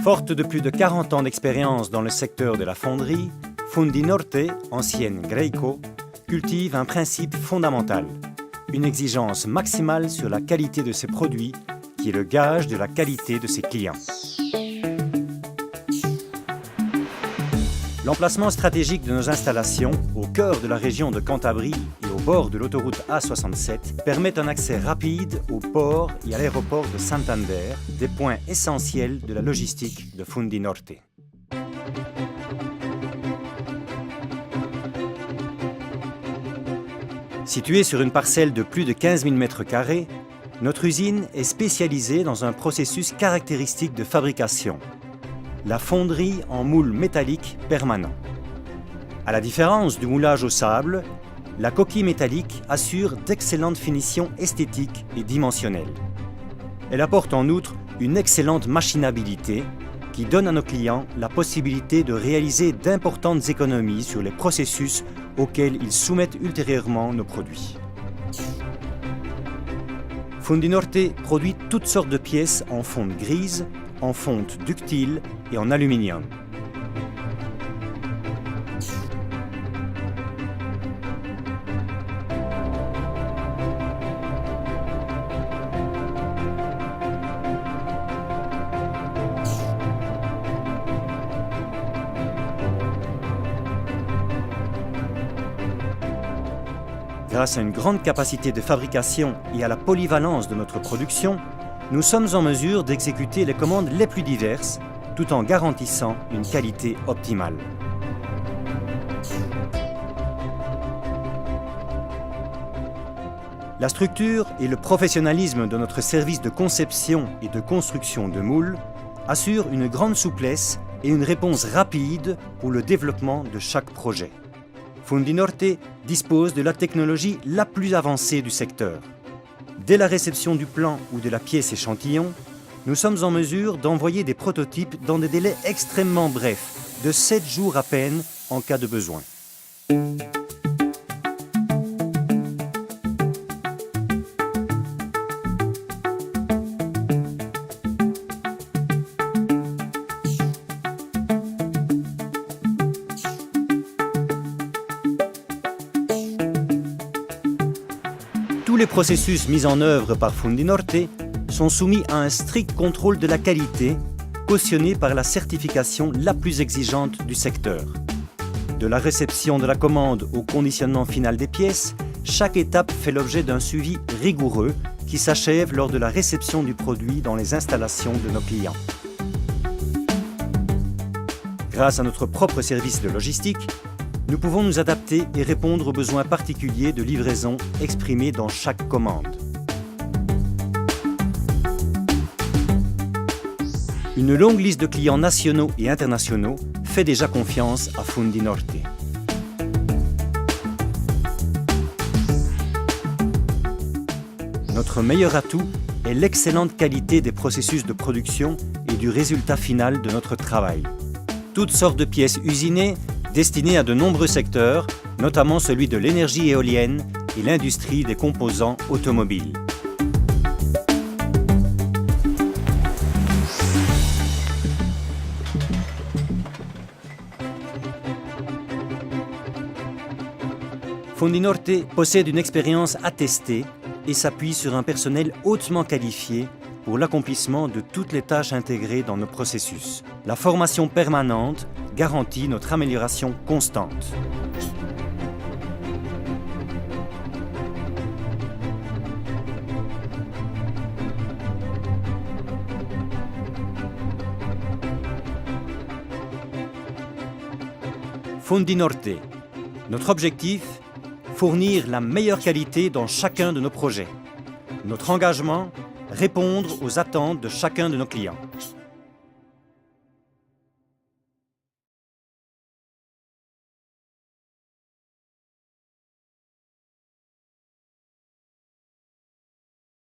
Forte de plus de 40 ans d'expérience dans le secteur de la fonderie, Fundinorte, ancienne Graco, cultive un principe fondamental, une exigence maximale sur la qualité de ses produits, qui est le gage de la qualité de ses clients. L'emplacement stratégique de nos installations, au cœur de la région de Cantabrie et au bord de l'autoroute A67, permet un accès rapide au port et à l'aéroport de Santander, des points essentiels de la logistique de Fundinorte. Située sur une parcelle de plus de 15 000 m², notre usine est spécialisée dans un processus caractéristique de fabrication, la fonderie en moule métallique permanent. À la différence du moulage au sable, la coquille métallique assure d'excellentes finitions esthétiques et dimensionnelles. Elle apporte en outre une excellente machinabilité qui donne à nos clients la possibilité de réaliser d'importantes économies sur les processus auxquels ils soumettent ultérieurement nos produits. Fundinorte produit toutes sortes de pièces en fonte grise, en fonte ductile et en aluminium. Grâce à une grande capacité de fabrication et à la polyvalence de notre production, nous sommes en mesure d'exécuter les commandes les plus diverses, tout en garantissant une qualité optimale. La structure et le professionnalisme de notre service de conception et de construction de moules assurent une grande souplesse et une réponse rapide pour le développement de chaque projet. Fundinorte dispose de la technologie la plus avancée du secteur. Dès la réception du plan ou de la pièce échantillon, nous sommes en mesure d'envoyer des prototypes dans des délais extrêmement brefs, de 7 jours à peine en cas de besoin. Tous les processus mis en œuvre par Fundinorte sont soumis à un strict contrôle de la qualité, cautionné par la certification la plus exigeante du secteur. De la réception de la commande au conditionnement final des pièces, chaque étape fait l'objet d'un suivi rigoureux qui s'achève lors de la réception du produit dans les installations de nos clients. Grâce à notre propre service de logistique, nous pouvons nous adapter et répondre aux besoins particuliers de livraison exprimés dans chaque commande. Une longue liste de clients nationaux et internationaux fait déjà confiance à Fundinorte. Notre meilleur atout est l'excellente qualité des processus de production et du résultat final de notre travail. Toutes sortes de pièces usinées destinées à de nombreux secteurs, notamment celui de l'énergie éolienne et l'industrie des composants automobiles. Fundinorte possède une expérience attestée et s'appuie sur un personnel hautement qualifié pour l'accomplissement de toutes les tâches intégrées dans nos processus. La formation permanente garantit notre amélioration constante. Fundinorte. Notre objectif, fournir la meilleure qualité dans chacun de nos projets. Notre engagement, répondre aux attentes de chacun de nos clients.